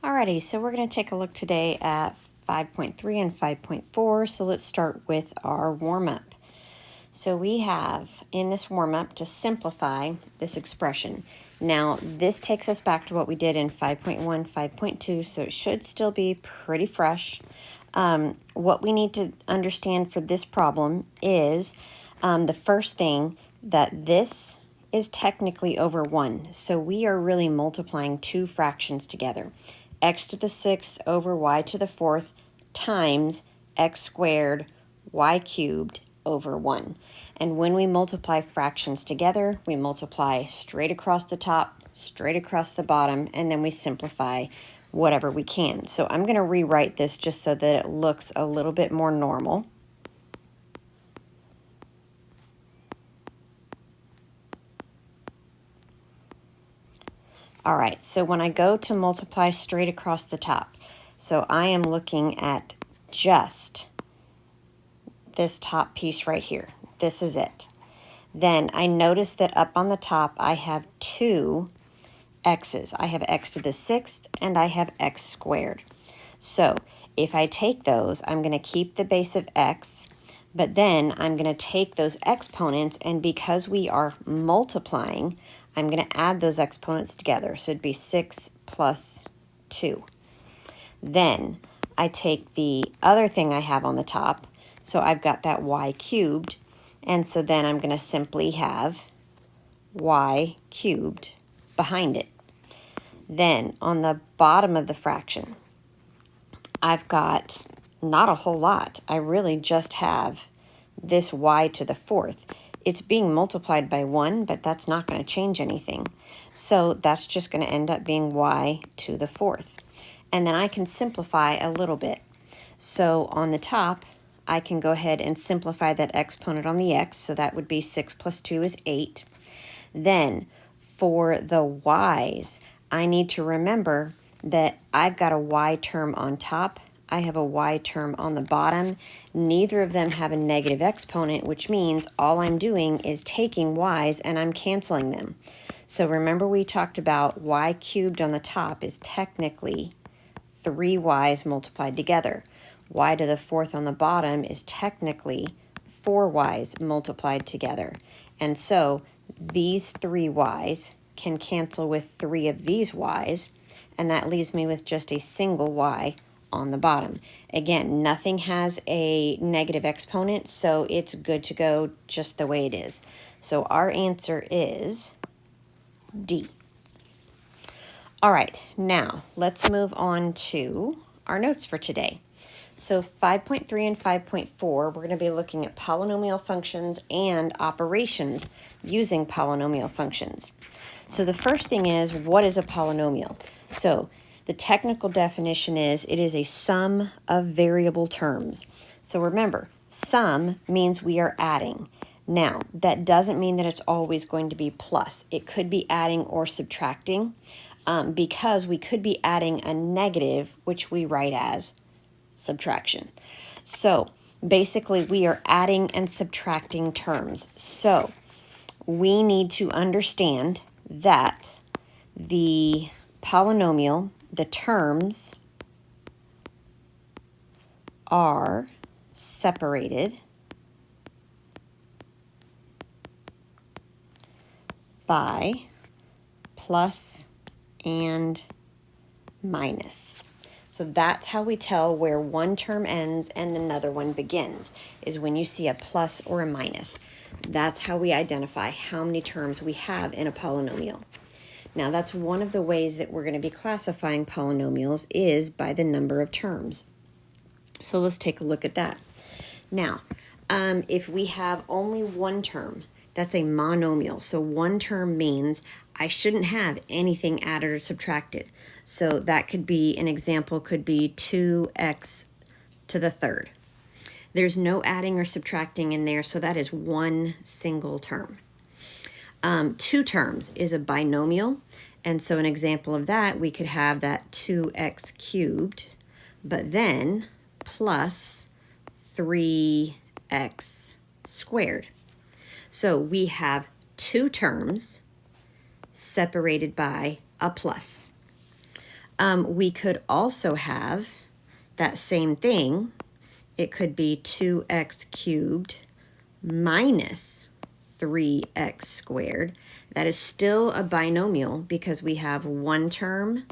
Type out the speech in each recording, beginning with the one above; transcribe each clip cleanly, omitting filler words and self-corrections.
Alrighty, so we're going to take a look today at 5.3 and 5.4. So let's start with our warm-up. So we have in this warm-up to simplify this expression. Now this takes us back to what we did in 5.1, 5.2, so it should still be pretty fresh. What we need to understand for this problem is the first thing, that this is technically over 1. So we are really multiplying two fractions together. X to the 6th over y to the 4th times x squared y cubed over 1. And when we multiply fractions together, we multiply straight across the top, straight across the bottom, and then we simplify whatever we can. So I'm going to rewrite this just so that it looks a little bit more normal. All right, so when I go to multiply straight across the top, so I am looking at just this top piece right here. This is it. Then I notice that up on the top I have two x's. I have x to the 6th and I have x squared. So if I take those, I'm going to keep the base of x, but then I'm going to take those exponents, and because we are multiplying, I'm going to add those exponents together. So it'd be 6 plus 2. Then I take the other thing I have on the top. So I've got that y cubed. And so then I'm going to simply have y cubed behind it. Then on the bottom of the fraction, I've got not a whole lot. I really just have this y to the 4th. It's being multiplied by 1, but that's not going to change anything. So that's just going to end up being y to the 4th. And then I can simplify a little bit. So on the top, I can go ahead and simplify that exponent on the x. So that would be 6 plus 2 is 8. Then for the y's, I need to remember that I've got a y term on top. I have a y term on the bottom. Neither of them have a negative exponent, which means all I'm doing is taking y's and I'm canceling them. So remember we talked about y cubed on the top is technically 3y's multiplied together. Y to the 4th on the bottom is technically 4y's multiplied together. And so these 3y's can cancel with 3 of these y's, and that leaves me with just a single y on the bottom. Again, nothing has a negative exponent, so it's good to go just the way it is. So our answer is D. All right, now let's move on to our notes for today. So 5.3 and 5.4, we're going to be looking at polynomial functions and operations using polynomial functions. So the first thing is, what is a polynomial? So the technical definition is it is a sum of variable terms. So remember, sum means we are adding. Now, that doesn't mean that it's always going to be plus. It could be adding or subtracting, because we could be adding a negative, which we write as subtraction. So basically, we are adding and subtracting terms. So we need to understand that the polynomial, the terms are separated by plus and minus. So that's how we tell where one term ends and another one begins, is when you see a plus or a minus. That's how we identify how many terms we have in a polynomial. Now, that's one of the ways that we're going to be classifying polynomials, is by the number of terms. So let's take a look at that. Now, if we have only one term, that's a monomial. So one term means I shouldn't have anything added or subtracted. So that could be, an example could be 2x to the 3rd. There's no adding or subtracting in there, so that is one single term. 2 terms is a binomial, and so an example of that, we could have that 2x cubed, but then plus 3x squared. So we have 2 terms separated by a plus. We could also have that same thing. It could be 2x cubed minus 3x squared. That is still a binomial because we have one term,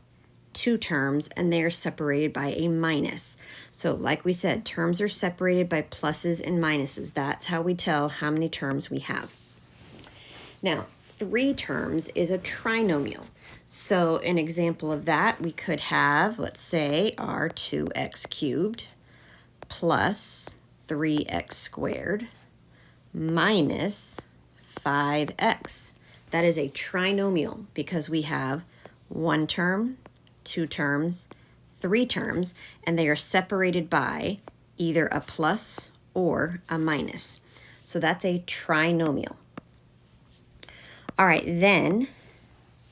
two terms, and they are separated by a minus. So like we said, terms are separated by pluses and minuses. That's how we tell how many terms we have. Now, 3 terms is a trinomial. So an example of that, we could have, let's say, our 2x cubed plus 3x squared minus 5x. That is a trinomial because we have one term, two terms, 3 terms, and they are separated by either a plus or a minus. So that's a trinomial. All right, then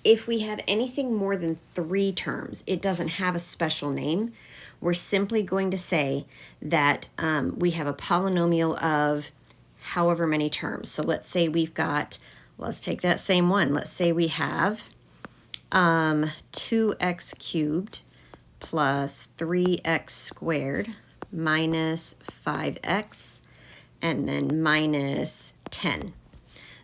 if we have anything more than 3 terms, it doesn't have a special name. We're simply going to say that we have a polynomial of however many terms. So let's say we've got, let's take that same one. Let's say we have 2x cubed plus 3x squared minus 5x and then minus 10.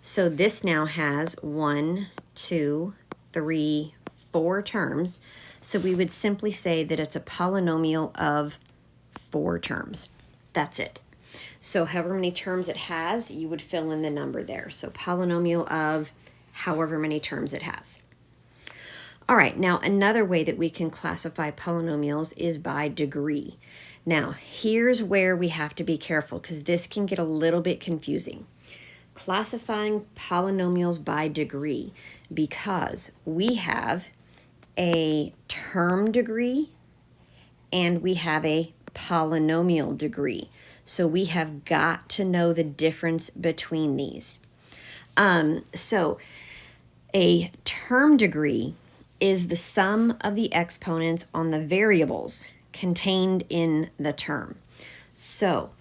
So this now has 1, 2, 3, 4 terms. So we would simply say that it's a polynomial of 4 terms. That's it. So however many terms it has, you would fill in the number there. So polynomial of however many terms it has. All right, now another way that we can classify polynomials is by degree. Now, here's where we have to be careful because this can get a little bit confusing. Classifying polynomials by degree, because we have a term degree and we have a polynomial degree. So we have got to know the difference between these. So a term degree is the sum of the exponents on the variables contained in the term. So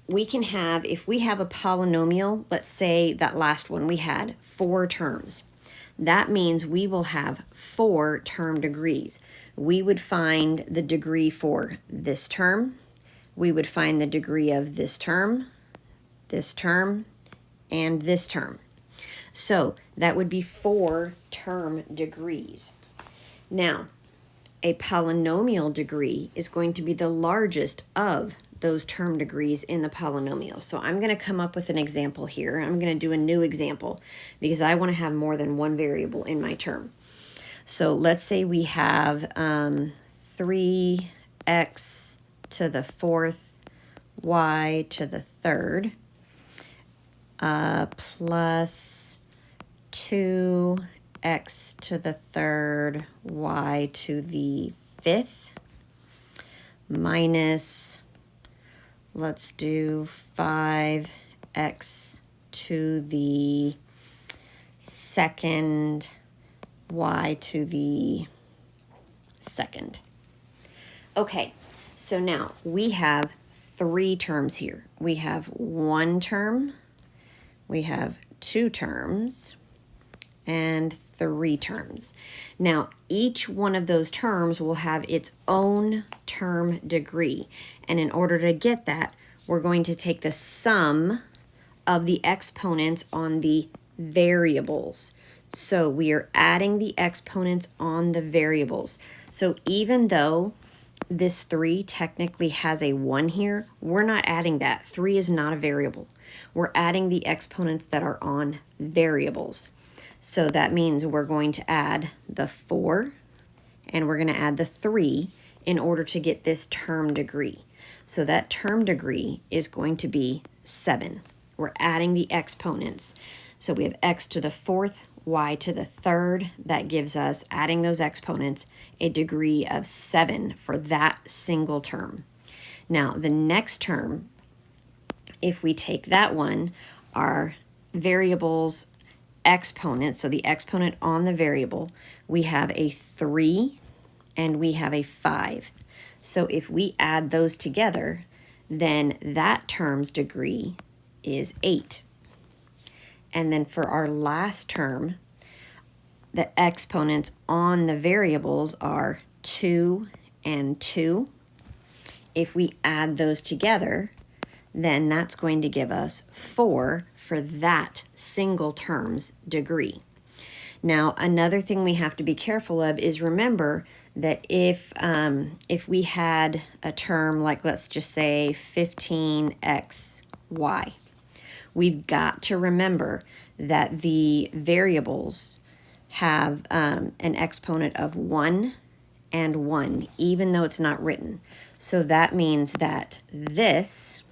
we can have, if we have a polynomial, let's say that last one we had 4 terms. That means we will have 4 term degrees. We would find the degree for this term. We would find the degree of this term, and this term. So that would be 4 term degrees. Now, a polynomial degree is going to be the largest of those term degrees in the polynomial. So I'm going to come up with an example here. I'm going to do a new example because I want to have more than one variable in my term. So let's say we have 3x to the 4th, y to the 3rd, plus 2x to the 3rd, y to the 5th, minus, let's do 5x to the 2nd, y to the 2nd. Okay, so now we have 3 terms here. We have 1 term, we have 2 terms, and 3 terms. Now, each one of those terms will have its own term degree. And in order to get that, we're going to take the sum of the exponents on the variables. So we are adding the exponents on the variables. So even though this 3 technically has a 1 here, we're not adding that. 3 is not a variable. We're adding the exponents that are on variables. So that means we're going to add the 4 and we're going to add the 3 in order to get this term degree. So that term degree is going to be 7. We're adding the exponents. So we have x to the 4th, y to the 3rd. That gives us, adding those exponents, a degree of 7 for that single term. Now, the next term, if we take that one, our variables exponent, so the exponent on the variable, we have a 3 and we have a 5. So if we add those together, then that term's degree is 8. And then for our last term, the exponents on the variables are 2 and 2. If we add those together, then that's going to give us 4 for that single term's degree. Now, another thing we have to be careful of is remember that if we had a term like, let's just say 15xy, we've got to remember that the variables have an exponent of 1 and 1, even though it's not written. So that means that this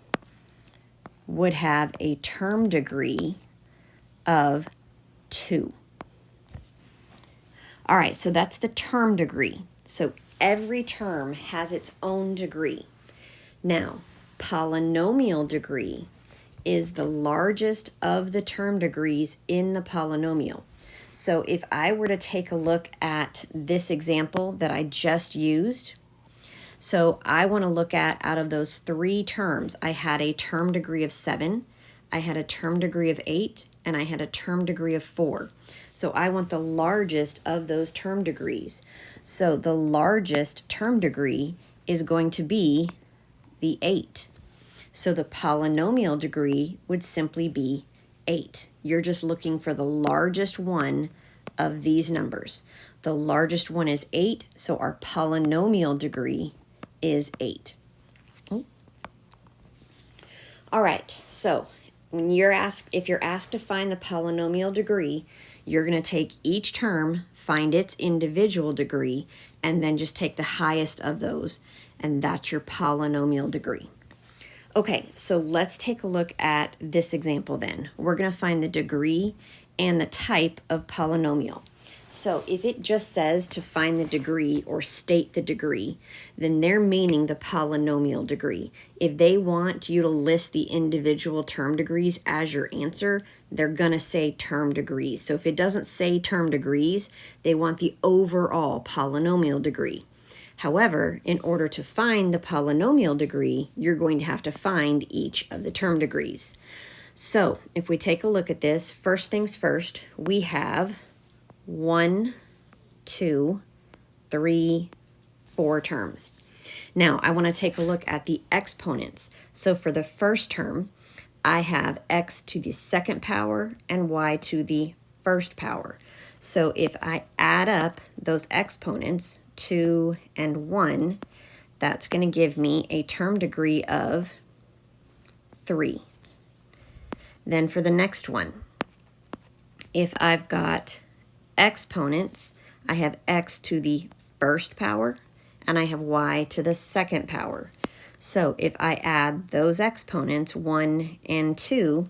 would have a term degree of 2. All right, so that's the term degree. So every term has its own degree. Now, polynomial degree is the largest of the term degrees in the polynomial. So if I were to take a look at this example that I just used, so I want to look at, out of those 3 terms, I had a term degree of 7, I had a term degree of 8, and I had a term degree of 4. So I want the largest of those term degrees. So the largest term degree is going to be the 8. So the polynomial degree would simply be 8. You're just looking for the largest one of these numbers. The largest one is 8, so our polynomial degree is 8. All right, so when if you're asked to find the polynomial degree, you're going to take each term, find its individual degree, and then just take the highest of those, and that's your polynomial degree. Okay, so let's take a look at this example then. We're going to find the degree and the type of polynomial. So if it just says to find the degree or state the degree, then they're meaning the polynomial degree. If they want you to list the individual term degrees as your answer, they're going to say term degrees. So if it doesn't say term degrees, they want the overall polynomial degree. However, in order to find the polynomial degree, you're going to have to find each of the term degrees. So if we take a look at this, first things first, we have 1, 2, 3, 4 terms. Now, I want to take a look at the exponents. So for the first term, I have x to the second power and y to the first power. So if I add up those exponents, 2 and 1, that's going to give me a term degree of 3. Then for the next one, if I've got exponents, I have x to the first power and I have y to the second power. So if I add those exponents, 1 and 2,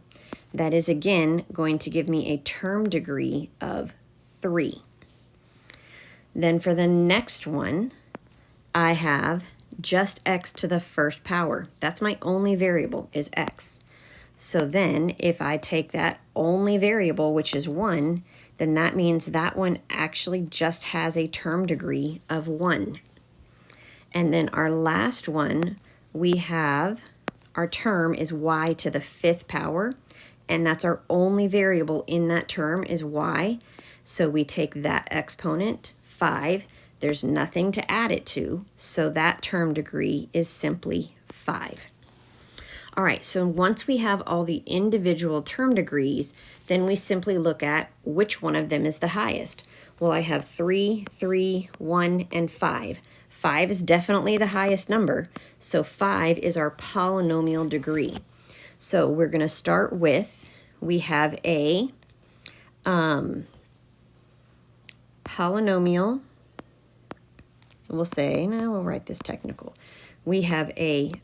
that is again going to give me a term degree of 3. Then for the next one, I have just x to the first power. That's my only variable, is x. So then if I take that only variable, which is 1, then that means that one actually just has a term degree of 1. And then our last one, we have, our term is y to the 5th power, and that's our only variable in that term is y. So we take that exponent, 5, there's nothing to add it to, so that term degree is simply 5. All right, so once we have all the individual term degrees, then we simply look at which one of them is the highest. Well, I have 3, 3, 1, and 5. 5 is definitely the highest number, so 5 is our polynomial degree. So we're going to start with, we have a polynomial. So we'll say, no, we'll write this technical. We have a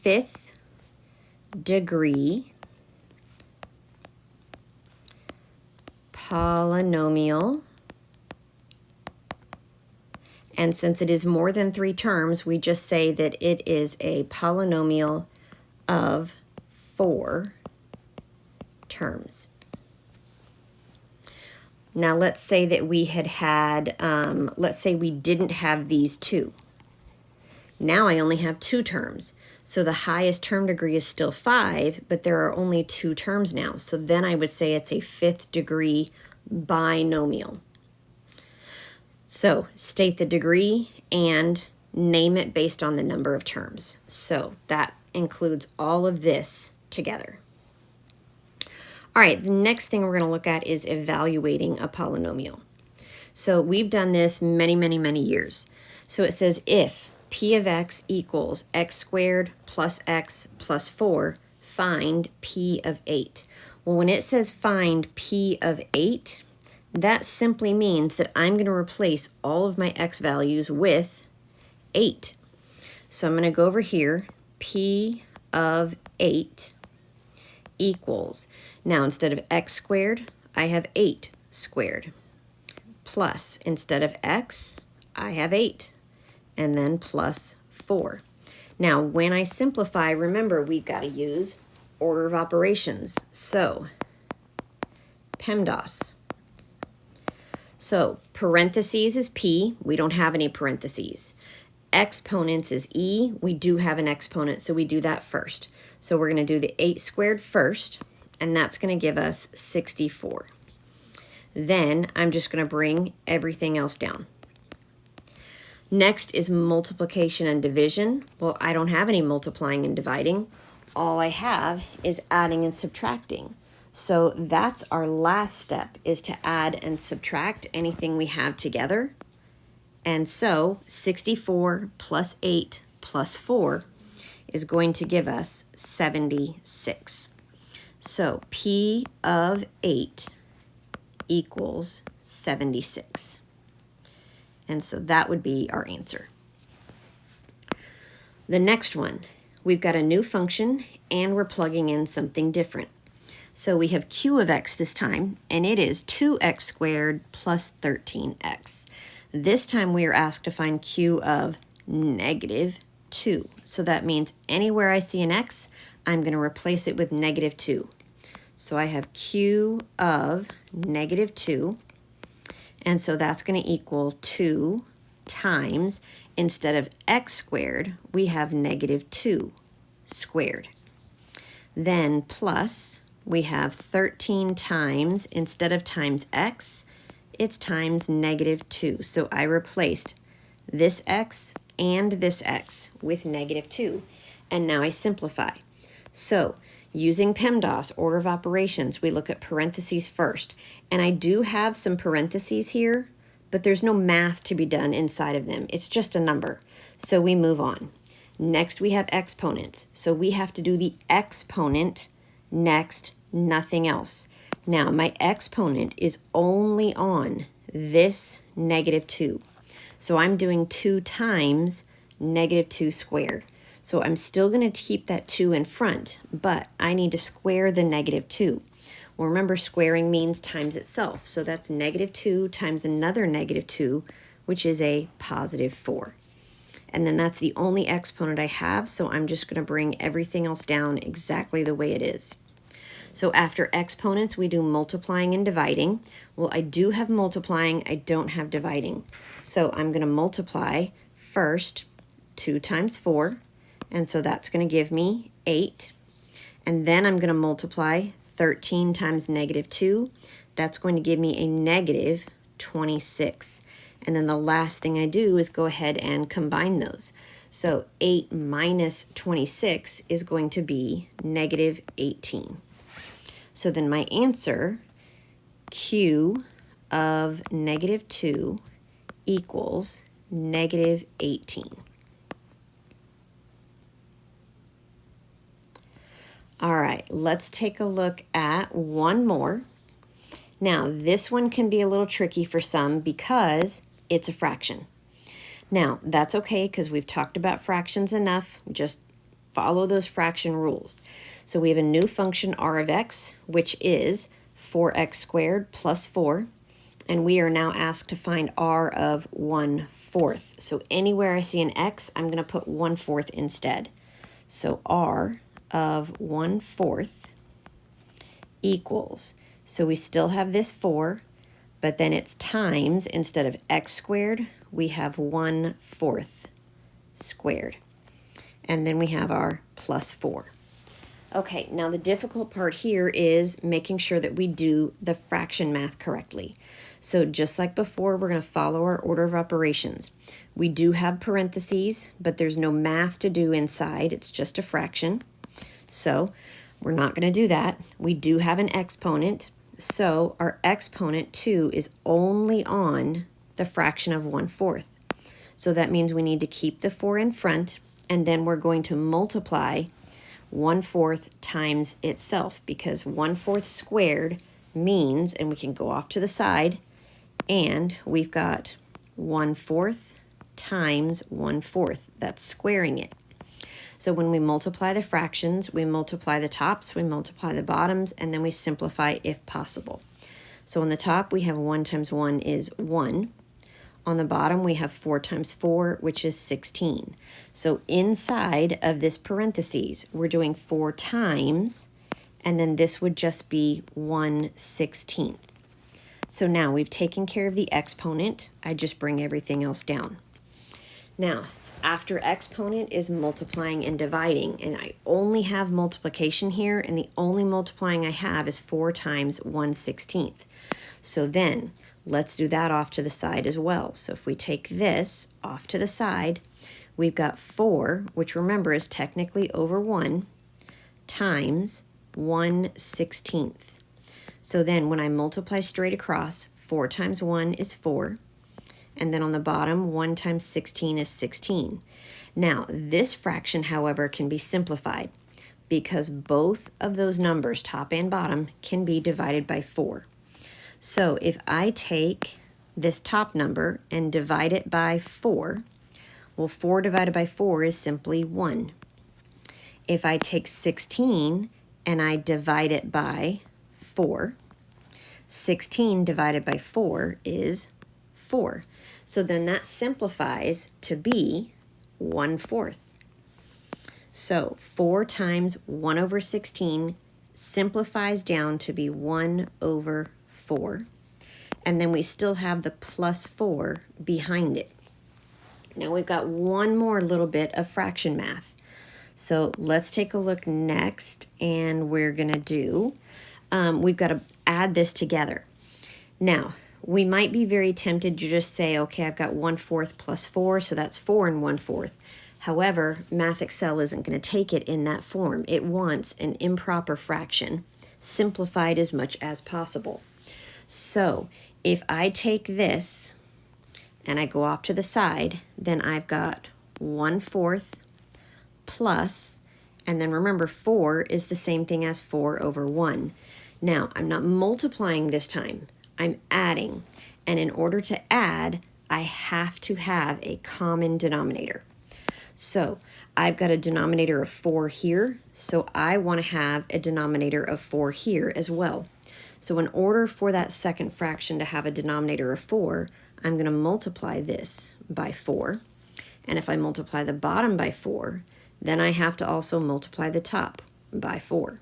5th degree polynomial, and since it is more than 3 terms, we just say that it is a polynomial of 4 terms. Now let's say that we had let's say we didn't have these 2. Now I only have 2 terms. So the highest term degree is still 5, but there are only 2 terms now. So then I would say it's a 5th degree binomial. So state the degree and name it based on the number of terms. So that includes all of this together. All right, the next thing we're going to look at is evaluating a polynomial. So we've done this many, many, many years. So it says if p of x equals x squared plus x plus 4, find p of 8. Well, when it says find p of 8, that simply means that I'm going to replace all of my x values with 8. So I'm going to go over here, p of 8 equals, now instead of x squared, I have 8 squared, plus instead of x, I have 8, and then plus 4. Now, when I simplify, remember, we've got to use order of operations. So, PEMDAS. So, parentheses is p. We don't have any parentheses. Exponents is e. We do have an exponent, so we do that first. So, we're going to do the 8 squared first, and that's going to give us 64. Then, I'm just going to bring everything else down. Next is multiplication and division. Well, I don't have any multiplying and dividing. All I have is adding and subtracting. So that's our last step, is to add and subtract anything we have together. And so 64 plus 8 plus 4 is going to give us 76. So P of 8 equals 76. And so that would be our answer. The next one, we've got a new function and we're plugging in something different. So we have q of x this time, and it is 2x squared plus 13x. This time we are asked to find q of negative 2. So that means anywhere I see an x, I'm going to replace it with negative 2. So I have q of negative 2. And so that's going to equal 2 times, instead of x squared, we have negative 2 squared. Then plus, we have 13 times, instead of times x, it's times negative 2. So I replaced this x and this x with negative 2. And now I simplify. So using PEMDAS, order of operations, we look at parentheses first. And I do have some parentheses here, but there's no math to be done inside of them. It's just a number. So we move on. Next, we have exponents. So we have to do the exponent next, nothing else. Now, my exponent is only on this negative 2. So I'm doing 2 times negative 2 squared. So I'm still going to keep that 2 in front, but I need to square the negative 2. Well, remember, squaring means times itself. So that's negative 2 times another negative 2, which is a positive 4. And then that's the only exponent I have, so I'm just going to bring everything else down exactly the way it is. So after exponents, we do multiplying and dividing. Well, I do have multiplying, I don't have dividing. So I'm going to multiply first 2 times 4. And so that's going to give me 8. And then I'm going to multiply 13 times negative 2. That's going to give me a negative 26. And then the last thing I do is go ahead and combine those. So 8 minus 26 is going to be negative 18. So then my answer, q of negative 2 equals negative 18. All right, let's take a look at one more. Now, this one can be a little tricky for some because it's a fraction. Now, that's okay because we've talked about fractions enough. Just follow those fraction rules. So we have a new function r of x, which is 4x squared plus 4. And we are now asked to find r of 1/4. So anywhere I see an x, I'm going to put 1/4 instead. So r of 1/4 equals, so we still have this 4, but then it's times, instead of x squared, we have 1/4 squared. And then we have our plus 4. Okay, now the difficult part here is making sure that we do the fraction math correctly. So just like before, we're going to follow our order of operations. We do have parentheses, but there's no math to do inside. It's just a fraction. So we're not going to do that. We do have an exponent. So our exponent 2 is only on the fraction of 1/4. So that means we need to keep the 4 in front, and then we're going to multiply 1/4 times itself, because 1/4 squared means, and we can go off to the side, and we've got 1/4 times 1/4. That's squaring it. So when we multiply the fractions, we multiply the tops, we multiply the bottoms, and then we simplify if possible. So on the top, we have 1 times 1 is 1. On the bottom, we have 4 times 4, which is 16. So inside of this parentheses, we're doing 4 times, and then this would just be 1/16. So now we've taken care of the exponent. I just bring everything else down. Now, after exponent is multiplying and dividing, and I only have multiplication here, and the only multiplying I have is 4 times 1/16. So then, let's do that off to the side as well. So if we take this off to the side, we've got 4, which remember is technically over 1, times 1/16. So then when I multiply straight across, 4 times 1 is 4. And then on the bottom, 1 times 16 is 16. Now, this fraction, however, can be simplified because both of those numbers, top and bottom, can be divided by 4. So if I take this top number and divide it by 4, well, 4 divided by 4 is simply 1. If I take 16 and I divide it by 4, 16 divided by 4 is 4. So then that simplifies to be 1/4. So 4 times 1/16 simplifies down to be 1/4. And then we still have the plus 4 behind it. Now we've got one more little bit of fraction math. So let's take a look next, and we're going to do, we've got to add this together. Now, we might be very tempted to just say, okay, I've got 1/4 plus 4, so that's 4 1/4. However, Math Excel isn't going to take it in that form. It wants an improper fraction simplified as much as possible. So if I take this and I go off to the side, then I've got 1/4 plus, and then remember 4 is the same thing as 4/1. Now, I'm not multiplying this time. I'm adding, and in order to add, I have to have a common denominator. So I've got a denominator of 4 here, so I want to have a denominator of 4 here as well. So in order for that second fraction to have a denominator of 4, I'm going to multiply this by 4, and if I multiply the bottom by 4, then I have to also multiply the top by 4.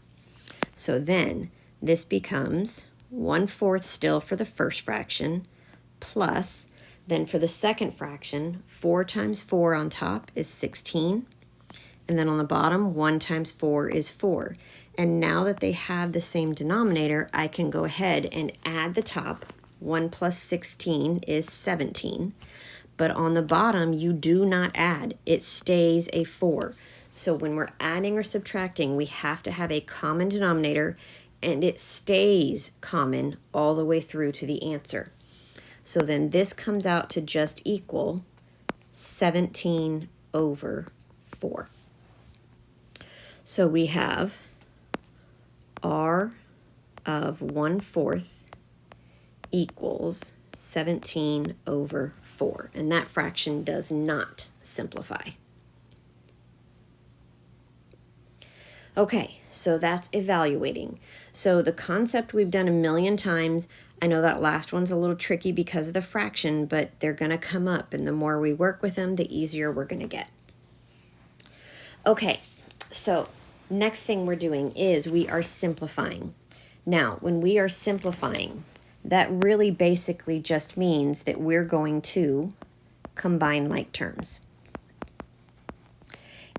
So then this becomes 1/4 still for the first fraction, plus, then for the second fraction, 4 times 4 on top is 16, and then on the bottom, 1 times 4 is 4. And now that they have the same denominator, I can go ahead and add the top. 1 plus 16 is 17, but on the bottom, you do not add. It stays a 4. So when we're adding or subtracting, we have to have a common denominator, and it stays common all the way through to the answer. So then this comes out to just equal 17/4. So we have R of 1/4 equals 17/4, and that fraction does not simplify. Okay, so that's evaluating. So the concept we've done a million times. I know that last one's a little tricky because of the fraction, but they're going to come up, and the more we work with them, the easier we're going to get. Okay, so next thing we're doing is we are simplifying. Now, when we are simplifying, that really basically just means that we're going to combine like terms.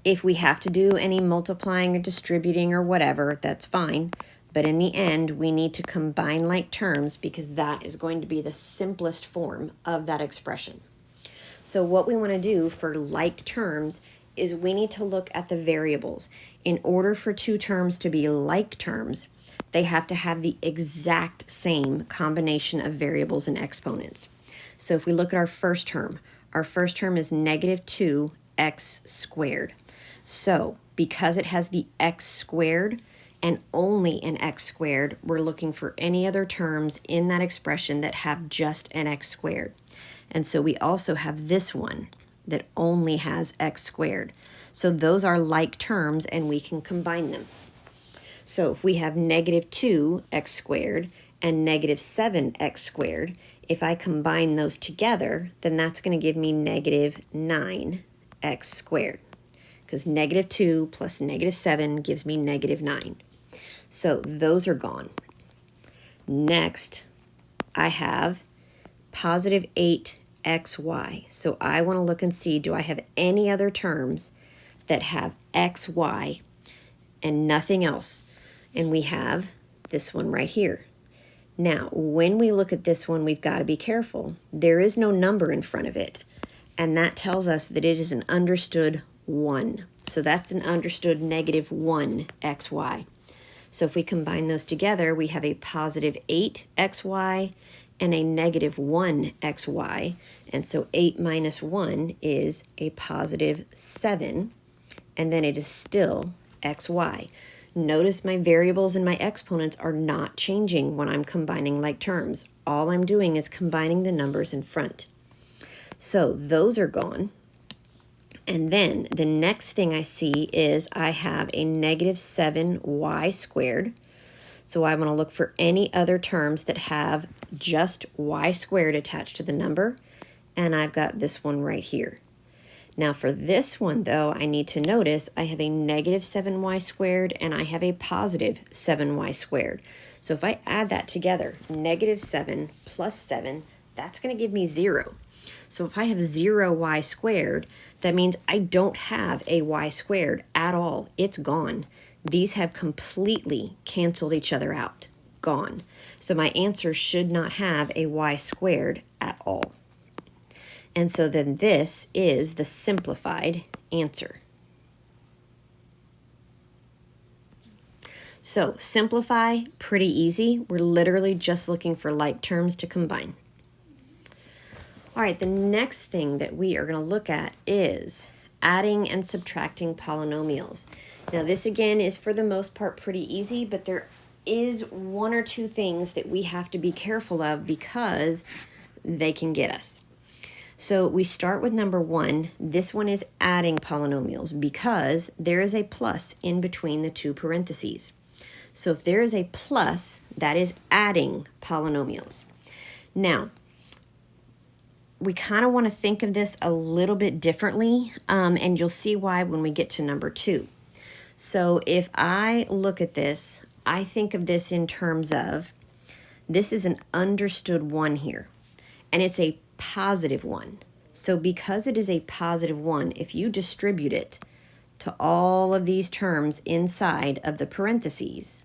If we have to do any multiplying or distributing or whatever, that's fine. But in the end, we need to combine like terms because that is going to be the simplest form of that expression. So what we want to do for like terms is we need to look at the variables. In order for two terms to be like terms, they have to have the exact same combination of variables and exponents. So if we look at our first term is negative 2x squared. So because it has the x squared and only an x squared, we're looking for any other terms in that expression that have just an x squared. And so we also have this one that only has x squared. So those are like terms and we can combine them. So if we have negative 2x squared and negative 7x squared, if I combine those together, then that's going to give me negative 9x squared. Because negative 2 plus negative 7 gives me negative 9. So those are gone. Next, I have positive 8xy. So I want to look and see, do I have any other terms that have xy and nothing else? And we have this one right here. Now, when we look at this one, we've got to be careful. There is no number in front of it, and that tells us that it is an understood 1. So that's an understood negative 1xy. So if we combine those together, we have a positive 8xy and a negative 1xy. And so 8 minus 1 is a positive 7, and then it is still xy. Notice my variables and my exponents are not changing when I'm combining like terms. All I'm doing is combining the numbers in front. So those are gone. And then the next thing I see is I have a negative 7y squared. So I want to look for any other terms that have just y squared attached to the number. And I've got this one right here. Now for this one, though, I need to notice I have a negative 7y squared and I have a positive 7y squared. So if I add that together, negative 7 plus 7, that's going to give me 0. So if I have 0y squared, that means I don't have a y squared at all. It's gone. These have completely canceled each other out. Gone. So my answer should not have a y squared at all. And so then this is the simplified answer. So simplify, pretty easy. We're literally just looking for like terms to combine. All right, the next thing that we are going to look at is adding and subtracting polynomials. Now this again is for the most part pretty easy, but there is one or two things that we have to be careful of because they can get us. So we start with number 1. This one is adding polynomials because there is a plus in between the two parentheses. So if there is a plus, that is adding polynomials. Now, we kind of want to think of this a little bit differently, and you'll see why when we get to number 2. So if I look at this, I think of this in terms of, this is an understood 1 here, and it's a positive 1. So because it is a positive 1, if you distribute it to all of these terms inside of the parentheses,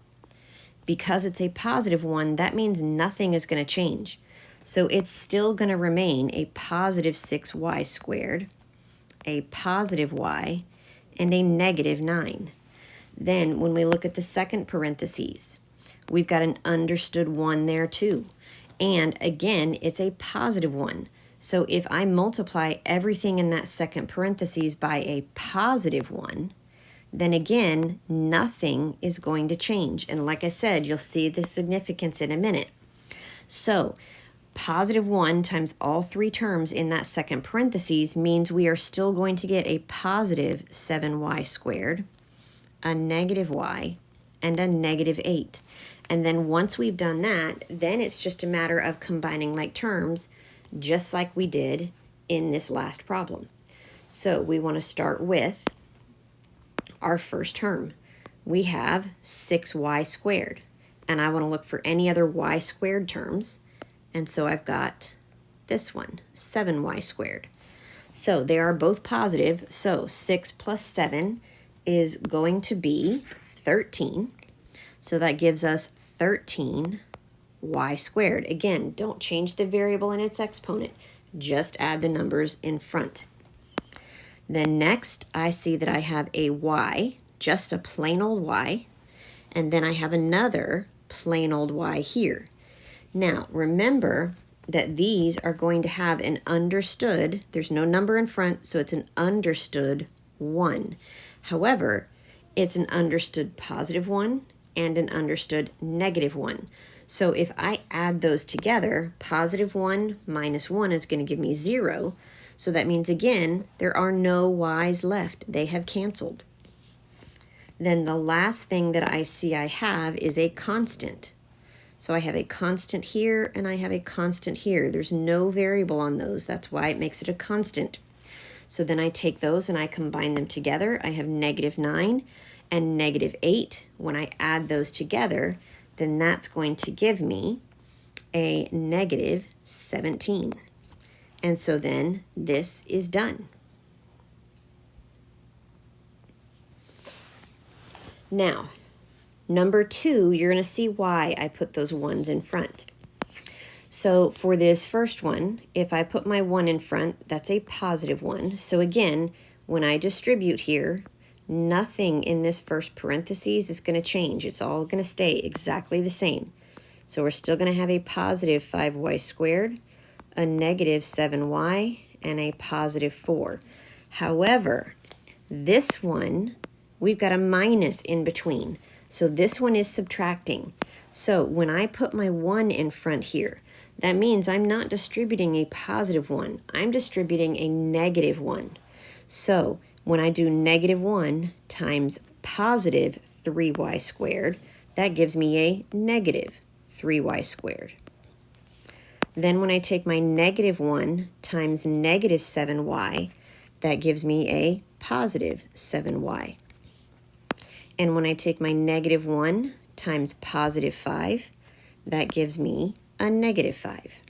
because it's a positive 1, that means nothing is going to change. So it's still going to remain a positive 6y squared, a positive y, and a negative 9. Then when we look at the second parentheses, we've got an understood 1 there too. And again, it's a positive 1. So if I multiply everything in that second parentheses by a positive 1, then again, nothing is going to change. And like I said, you'll see the significance in a minute. So positive 1 times all three terms in that second parentheses means we are still going to get a positive 7y squared, a negative y, and a negative 8. And then once we've done that, then it's just a matter of combining like terms, just like we did in this last problem. So we want to start with our first term. We have 6y squared, and I want to look for any other y squared terms. And so I've got this one, 7y squared. So they are both positive, so 6 plus 7 is going to be 13. So that gives us 13y squared. Again, don't change the variable in its exponent. Just add the numbers in front. Then next, I see that I have a y, just a plain old y, and then I have another plain old y here. Now, remember that these are going to have an understood, there's no number in front, so it's an understood 1. However, it's an understood positive 1 and an understood negative 1. So if I add those together, positive 1 minus 1 is going to give me 0. So that means, again, there are no y's left. They have canceled. Then the last thing that I see I have is a constant. So I have a constant here and I have a constant here. There's no variable on those. That's why it makes it a constant. So then I take those and I combine them together. I have negative 9 and negative 8. When I add those together, then that's going to give me a negative 17. And so then this is done. Now, number 2, you're going to see why I put those 1s in front. So for this first one, if I put my 1 in front, that's a positive 1. So again, when I distribute here, nothing in this first parentheses is going to change. It's all going to stay exactly the same. So we're still going to have a positive 5y squared, a negative 7y, and a positive 4. However, this one, we've got a minus in between. So this one is subtracting. So when I put my 1 in front here, that means I'm not distributing a positive 1. I'm distributing a negative 1. So when I do negative 1 times positive 3y squared, that gives me a negative 3y squared. Then when I take my negative 1 times negative 7y, that gives me a positive 7y. And when I take my negative 1 times positive 5, that gives me a negative 5.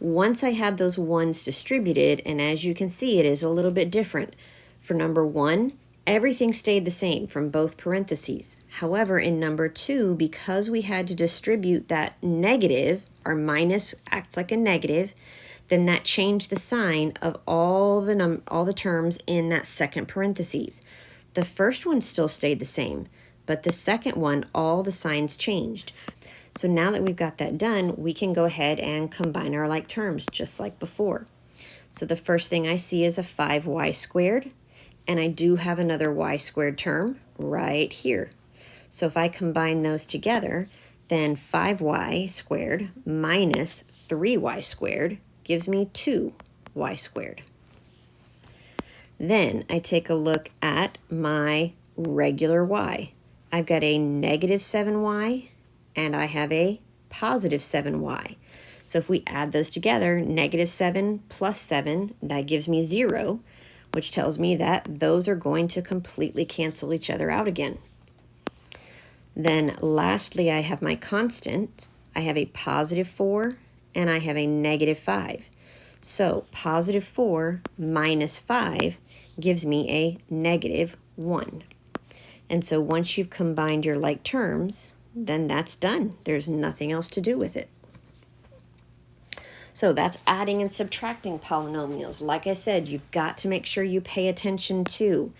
Once I have those 1s distributed, and as you can see, it is a little bit different. For number 1, everything stayed the same from both parentheses. However, in number 2, because we had to distribute that negative, our minus acts like a negative, then that changed the sign of all the terms in that second parentheses. The first one still stayed the same, but the second one, all the signs changed. So now that we've got that done, we can go ahead and combine our like terms just like before. So the first thing I see is a 5y squared, and I do have another y squared term right here. So if I combine those together, then 5y squared minus 3y squared gives me 2y squared. Then I take a look at my regular y. I've got a negative 7y and I have a positive 7y. So if we add those together, negative 7 plus 7, that gives me 0, which tells me that those are going to completely cancel each other out again. Then lastly, I have my constant. I have a positive 4 and I have a negative 5. So positive 4 minus 5 gives me a negative 1. And so once you've combined your like terms, then that's done. There's nothing else to do with it. So that's adding and subtracting polynomials. Like I said, you've got to make sure you pay attention to,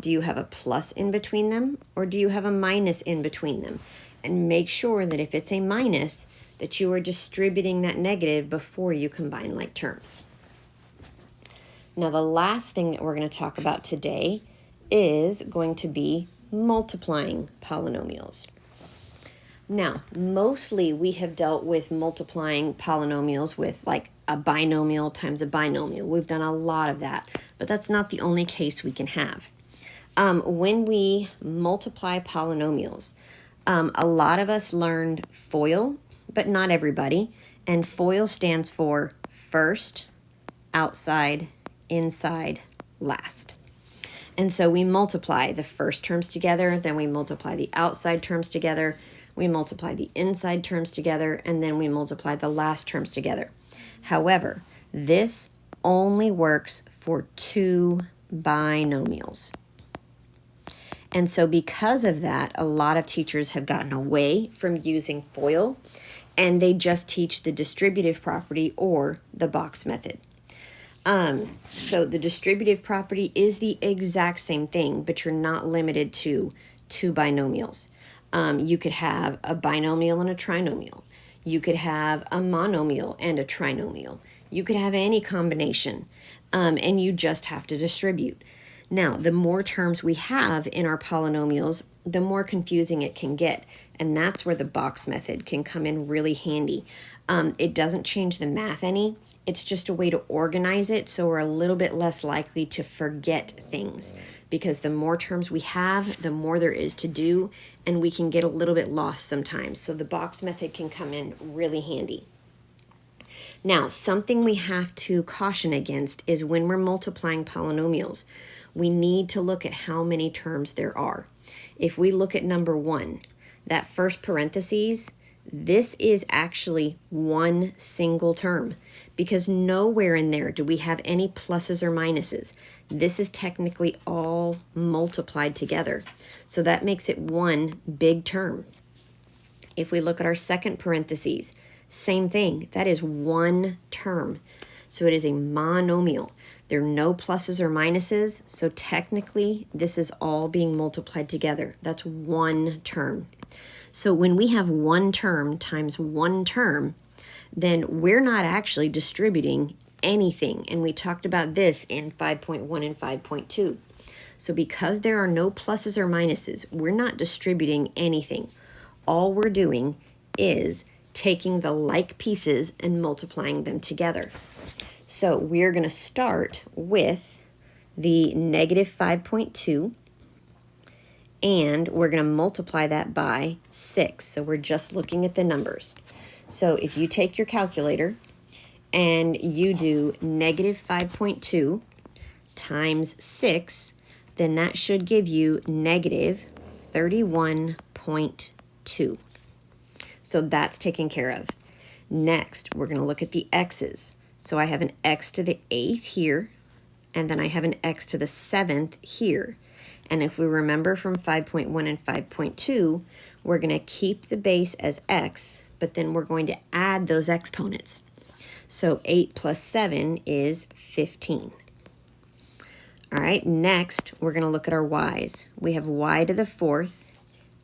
do you have a plus in between them or do you have a minus in between them? And make sure that if it's a minus, that you are distributing that negative before you combine like terms. Now the last thing that we're going to talk about today is going to be multiplying polynomials. Now, mostly we have dealt with multiplying polynomials with like a binomial times a binomial. We've done a lot of that, but that's not the only case we can have. When we multiply polynomials, a lot of us learned FOIL, but not everybody. And FOIL stands for first, outside, inside, last. And so we multiply the first terms together, then we multiply the outside terms together, we multiply the inside terms together, and then we multiply the last terms together. However, this only works for two binomials. And so because of that, a lot of teachers have gotten away from using FOIL, and they just teach the distributive property or the box method. So the distributive property is the exact same thing, but you're not limited to two binomials. You could have a binomial and a trinomial. You could have a monomial and a trinomial. You could have any combination, and you just have to distribute. Now, the more terms we have in our polynomials, the more confusing it can get, and that's where the box method can come in really handy. It doesn't change the math any. It's just a way to organize it so we're a little bit less likely to forget things, because the more terms we have, the more there is to do, and we can get a little bit lost sometimes. So the box method can come in really handy. Now, something we have to caution against is when we're multiplying polynomials, we need to look at how many terms there are. If we look at number 1, that first parentheses, this is actually one single term, because nowhere in there do we have any pluses or minuses. This is technically all multiplied together. So that makes it one big term. If we look at our second parentheses, same thing. That is one term. So it is a monomial. There are no pluses or minuses, so technically this is all being multiplied together. That's one term. So when we have one term times one term, then we're not actually distributing anything. And we talked about this in 5.1 and 5.2. So because there are no pluses or minuses, we're not distributing anything. All we're doing is taking the like pieces and multiplying them together. So we're going to start with the negative 5.2, and we're going to multiply that by 6. So we're just looking at the numbers. So if you take your calculator and you do negative 5.2 times 6, then that should give you negative 31.2. So that's taken care of. Next, we're going to look at the x's. So I have an x to the 8th here, and then I have an x to the 7th here. And if we remember from 5.1 and 5.2, we're going to keep the base as x, but then we're going to add those exponents. So 8 plus 7 is 15. All right, next we're going to look at our y's. We have y to the 4th,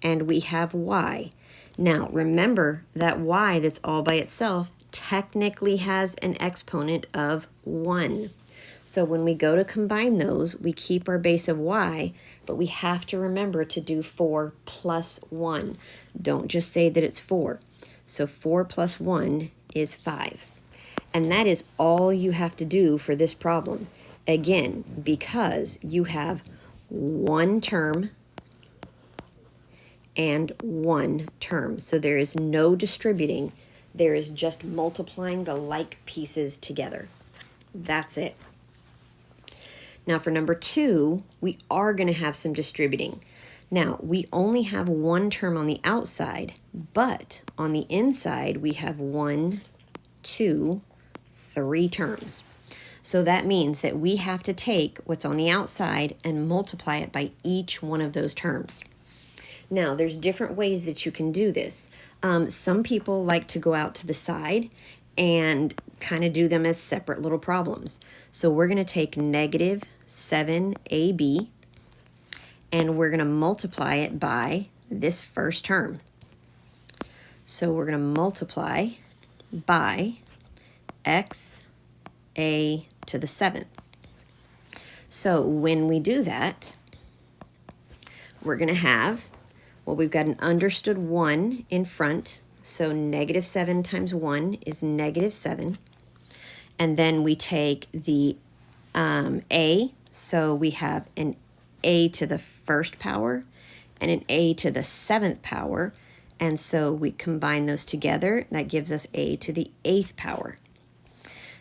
and we have y. Now, remember that y that's all by itself technically has an exponent of 1. So when we go to combine those, we keep our base of y, but we have to remember to do 4 plus 1. Don't just say that it's 4. So 4 plus 1 is 5. And that is all you have to do for this problem. Again, because you have one term and one term. So there is no distributing. There is just multiplying the like pieces together. That's it. Now for number 2, we are going to have some distributing. Now, we only have one term on the outside, but on the inside, we have 1, 2, 3 terms. So that means that we have to take what's on the outside and multiply it by each one of those terms. Now, there's different ways that you can do this. Some people like to go out to the side and kind of do them as separate little problems. So we're going to take negative 7ab, and we're going to multiply it by this first term. So we're going to multiply by x a to the 7th. So when we do that, we're going to have, well, we've got an understood 1 in front. So negative 7 times 1 is negative 7. And then we take the a, so we have an a to the 1st power and an a to the 7th power. And so we combine those together. That gives us a to the 8th power.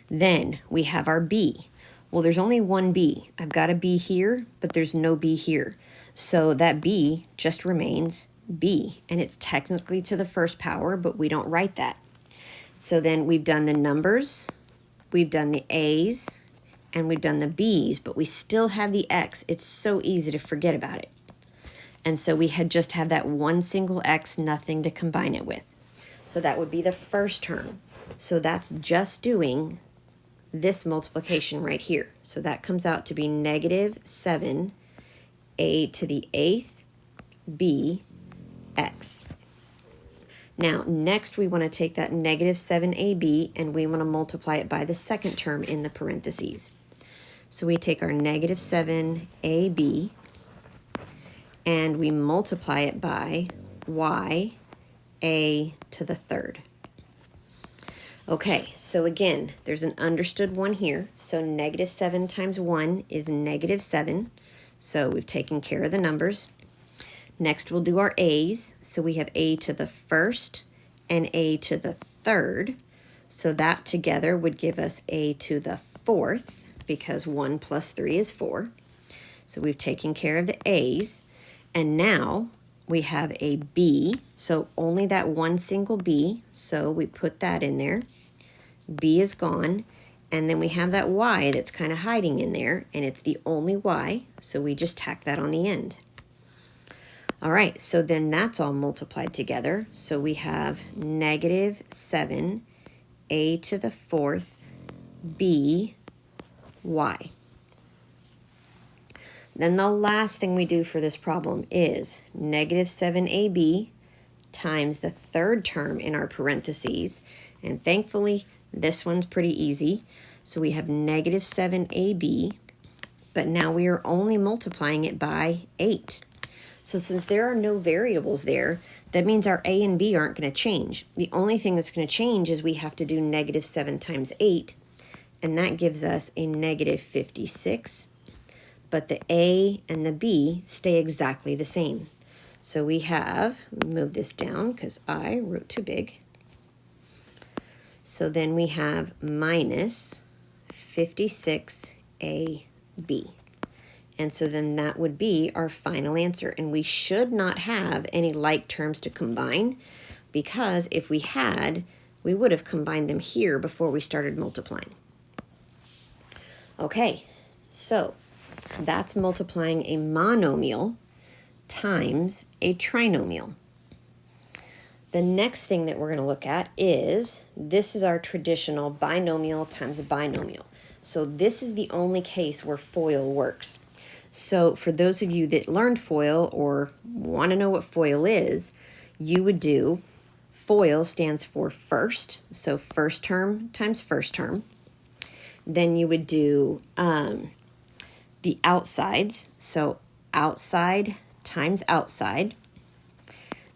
Then we have our b. Well, there's only one b. I've got a b here, but there's no b here. So that b just remains b, and it's technically to the 1st power, but we don't write that. So then we've done the numbers, we've done the a's, and we've done the b's, but we still have the x. It's so easy to forget about it. And so we had just have that one single x, nothing to combine it with. So that would be the first term. So that's just doing this multiplication right here. So that comes out to be negative 7 a to the 8th b x. Now, next we want to take that negative 7ab and we want to multiply it by the second term in the parentheses. So we take our negative 7ab and we multiply it by y a to the third. Okay, so again, there's an understood one here. So negative 7 times 1 is negative 7. So we've taken care of the numbers. Next, we'll do our a's. So we have a to the first and a to the third. So that together would give us a to the fourth, because 1 plus 3 is 4. So we've taken care of the a's. And now we have a b. So only that one single b. So we put that in there. B is gone. And then we have that y that's kind of hiding in there, and it's the only y. So we just tack that on the end. All right, so then that's all multiplied together. So we have negative 7 a to the fourth b y. Then the last thing we do for this problem is negative 7ab times the third term in our parentheses. And thankfully, this one's pretty easy. So we have negative 7ab, but now we are only multiplying it by 8. So since there are no variables there, that means our a and b aren't going to change. The only thing that's going to change is we have to do negative 7 times 8, and that gives us a negative 56. But the a and the b stay exactly the same. So we have, move this down because I wrote too big. So then we have minus 56ab. And so then that would be our final answer. And we should not have any like terms to combine, because if we had, we would have combined them here before we started multiplying. Okay, so that's multiplying a monomial times a trinomial. The next thing that we're going to look at is, this is our traditional binomial times a binomial. So this is the only case where FOIL works. So for those of you that learned FOIL or want to know what FOIL is, you would do, FOIL stands for first, so first term times first term. Then you would do the outsides, so outside times outside.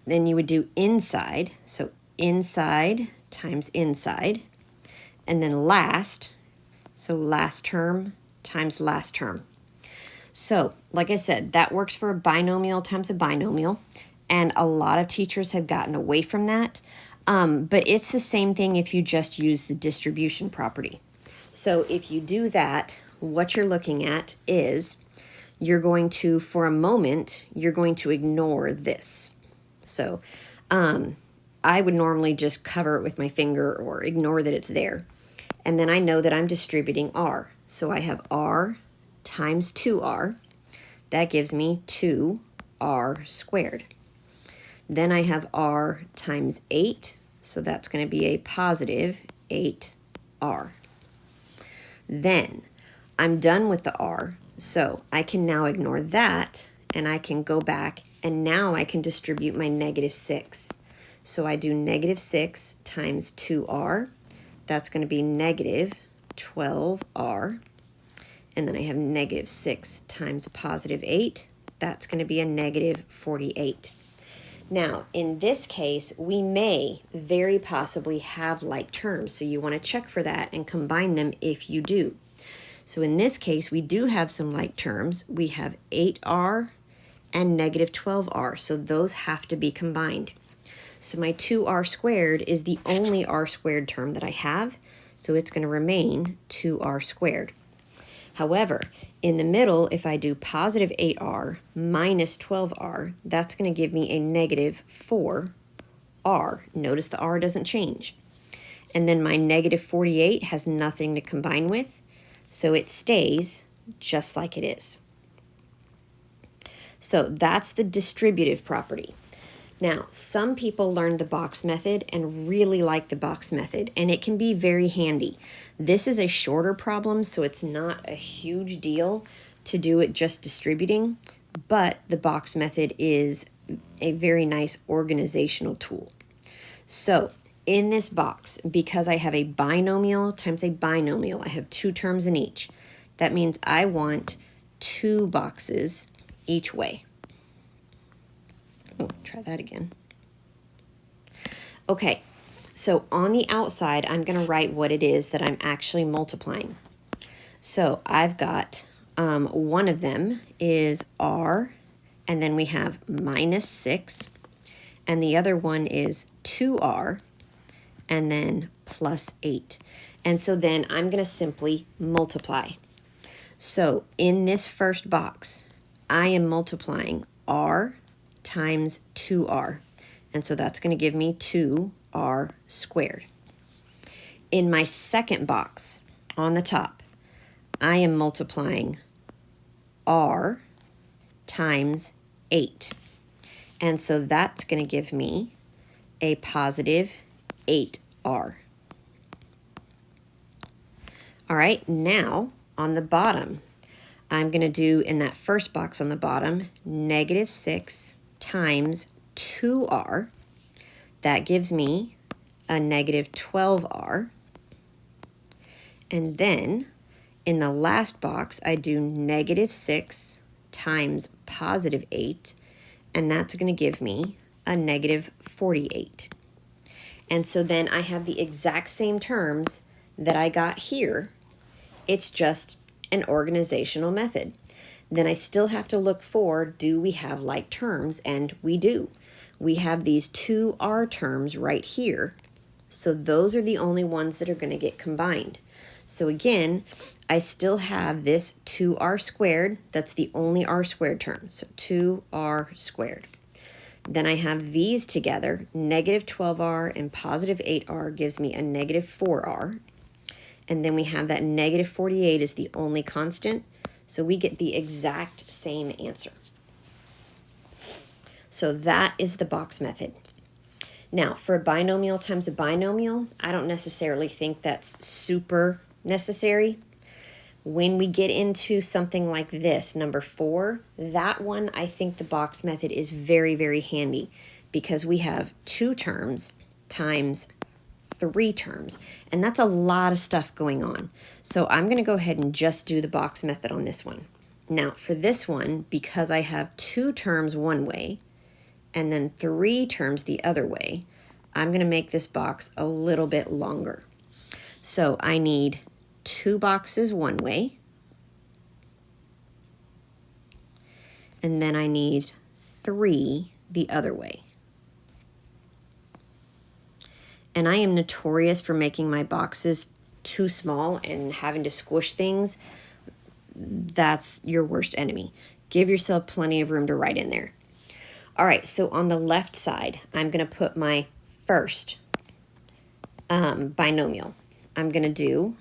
Then you would do inside, so inside times inside. And then last, so last term times last term. So, like I said, that works for a binomial times a binomial, and a lot of teachers have gotten away from that, but it's the same thing if you just use the distribution property. So if you do that, what you're looking at is, you're going to, for a moment, you're going to ignore this. So I would normally just cover it with my finger or ignore that it's there. And then I know that I'm distributing r. So I have r times 2r. That gives me 2r squared. Then I have r times 8. So that's going to be a positive 8r. Then I'm done with the r. So I can now ignore that, and I can go back, and now I can distribute my negative 6. So I do negative 6 times 2r. That's going to be negative 12r. And then I have negative 6 times positive 8. That's going to be a negative 48. Now, in this case, we may very possibly have like terms, so you want to check for that and combine them if you do. So in this case, we do have some like terms. We have 8r and negative 12r, so those have to be combined. So my 2r squared is the only r squared term that I have, so it's going to remain 2r squared. However, in the middle, if I do positive 8r minus 12r, that's going to give me a negative 4r. Notice the r doesn't change. And then my negative 48 has nothing to combine with, so it stays just like it is. So that's the distributive property. Now, some people learn the box method and really like the box method, and it can be very handy. This is a shorter problem, so it's not a huge deal to do it just distributing, but the box method is a very nice organizational tool. So in this box, because I have a binomial times a binomial, I have two terms in each. That means I want two boxes each way. Oh, try that again. Okay, so on the outside, I'm going to write what it is that I'm actually multiplying. So I've got one of them is r, and then we have minus 6, and the other one is 2r, and then plus 8. And so then I'm going to simply multiply. So in this first box, I am multiplying r times 2r. And so that's going to give me 2r squared. In my second box on the top, I am multiplying r times 8. And so that's going to give me a positive 8r. All right, now on the bottom, I'm going to do in that first box on the bottom, negative 6 times 2r. That gives me a negative 12r. And then in the last box, I do negative 6 times positive 8, and that's going to give me a negative 48. And so then I have the exact same terms that I got here. It's just an organizational method. Then I still have to look for, do we have like terms? And we do. We have these two r terms right here. So those are the only ones that are going to get combined. So again, I still have this 2r squared. That's the only r squared term. So 2r squared. Then I have these together. Negative 12r and positive 8r gives me a negative 4r. And then we have that negative 48 is the only constant. So we get the exact same answer. So that is the box method. Now, for a binomial times a binomial, I don't necessarily think that's super necessary. When we get into something like this, number 4, that one, I think the box method is very, very handy because we have 2 terms times 3 terms, and that's a lot of stuff going on. So I'm going to go ahead and just do the box method on this one. Now, for this one, because I have 2 terms one way and then 3 terms the other way, I'm going to make this box a little bit longer. So I need 2 boxes one way, and then I need 3 the other way. And I am notorious for making my boxes too small and having to squish things. That's your worst enemy. Give yourself plenty of room to write in there. All right, so on the left side, I'm going to put my first binomial. I'm going to do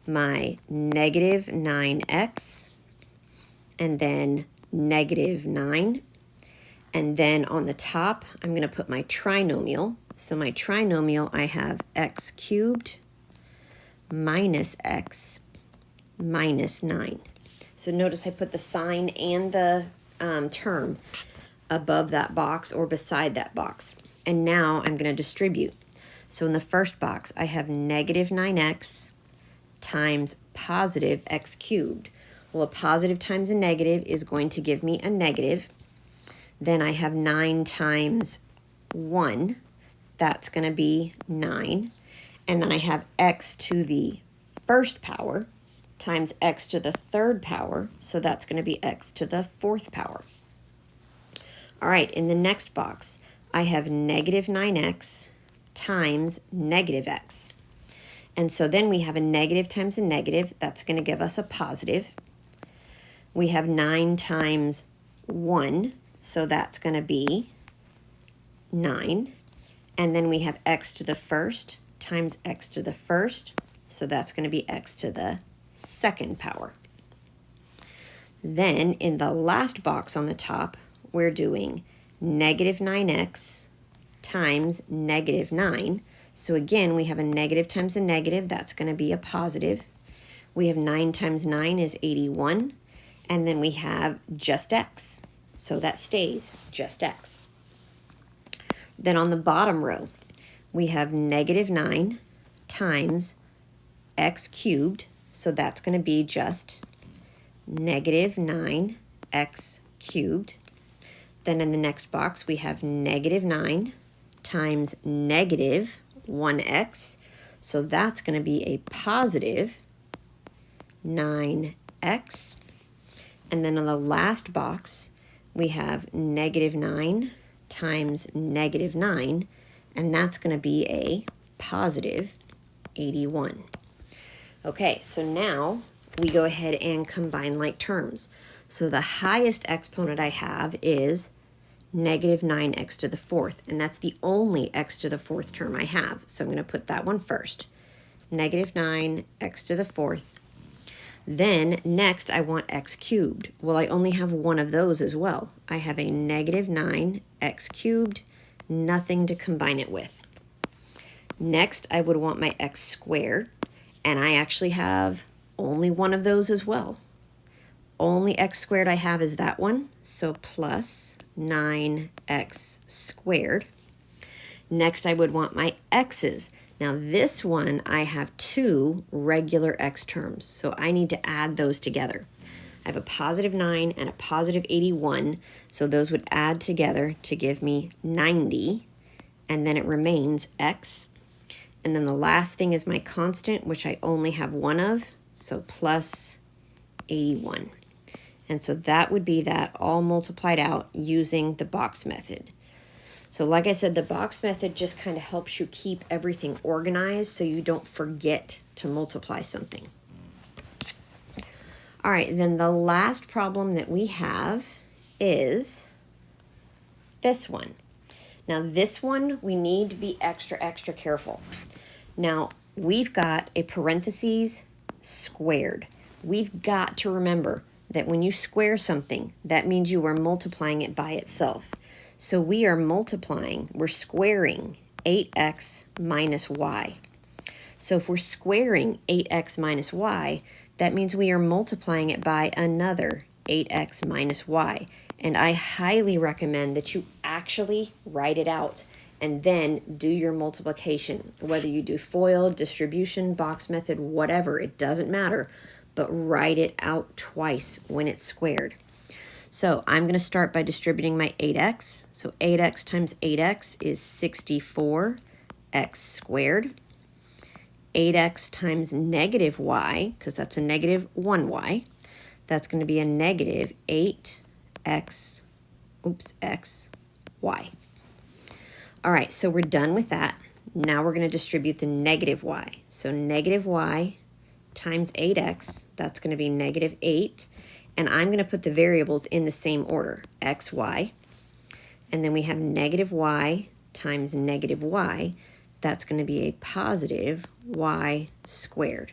my negative 9x and then negative 9. And then on the top, I'm going to put my trinomial. So my trinomial, I have x cubed minus x minus 9. So notice I put the sign and the term above that box or beside that box. And now I'm going to distribute. So in the first box, I have negative 9x times positive x cubed. Well, a positive times a negative is going to give me a negative. Then I have 9 times 1. That's going to be 9. And then I have x to the first power times x to the third power. So that's going to be x to the fourth power. All right, in the next box, I have negative 9x times negative x. And so then we have a negative times a negative. That's going to give us a positive. We have 9 times 1. So that's going to be 9. And then we have x to the first times x to the first. So that's going to be x to the second power. Then in the last box on the top, we're doing negative 9x times negative 9. So again, we have a negative times a negative. That's going to be a positive. We have 9 times 9 is 81. And then we have just x. So that stays just x. Then on the bottom row, we have negative 9 times x cubed. So that's going to be just negative 9x cubed. Then in the next box, we have negative 9 times negative 1x. So that's going to be a positive 9x. And then on the last box, we have negative 9 times negative 9, and that's going to be a positive 81. Okay, so now we go ahead and combine like terms. So the highest exponent I have is negative 9x to the fourth, and that's the only x to the fourth term I have. So I'm going to put that one first. Negative 9x to the fourth. Then next I want x cubed. Well, I only have one of those as well. I have a negative 9x cubed, nothing to combine it with. Next I would want my x squared, and I actually have only one of those as well. Only x squared I have is that one, so plus 9x squared. Next I would want my x's. Now this one, I have two regular x terms, so I need to add those together. I have a positive 9 and a positive 81, so those would add together to give me 90, and then it remains x. And then the last thing is my constant, which I only have one of, so plus 81. And so that would be that all multiplied out using the box method. So like I said, the box method just kind of helps you keep everything organized so you don't forget to multiply something. All right, then the last problem that we have is this one. Now this one, we need to be extra careful. Now we've got a parentheses squared. We've got to remember that when you square something, that means you are multiplying it by itself. So we are multiplying, we're squaring 8x minus y. So if we're squaring 8x minus y, that means we are multiplying it by another 8x minus y. And I highly recommend that you actually write it out and then do your multiplication. Whether you do FOIL, distribution, box method, whatever, it doesn't matter. But write it out twice when it's squared. So I'm going to start by distributing my 8x. So 8x times 8x is 64x squared. 8x times negative y, because that's a negative 1y, that's going to be a negative 8x, y. All right, so we're done with that. Now we're going to distribute the negative y. So negative y times 8x, that's going to be negative 8. And I'm going to put the variables in the same order, x, y. And then we have negative y times negative y. That's going to be a positive y squared.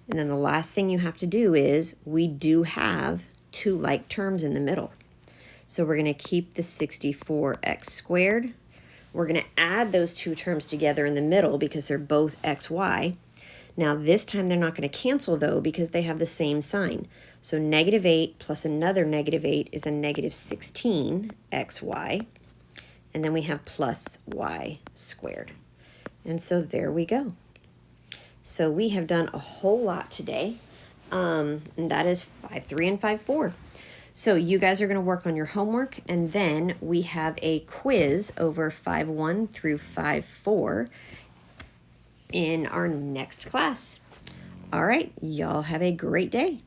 And then the last thing you have to do is we do have two like terms in the middle. So we're going to keep the 64x squared. We're going to add those two terms together in the middle because they're both xy. Now this time they're not going to cancel though because they have the same sign. So negative 8 plus another negative 8 is a negative 16xy. And then we have plus y squared. And so there we go. So we have done a whole lot today. And that is 5.3 and 5.4. So you guys are going to work on your homework, and then we have a quiz over 5.1 through 5.4 in our next class. All right, y'all have a great day.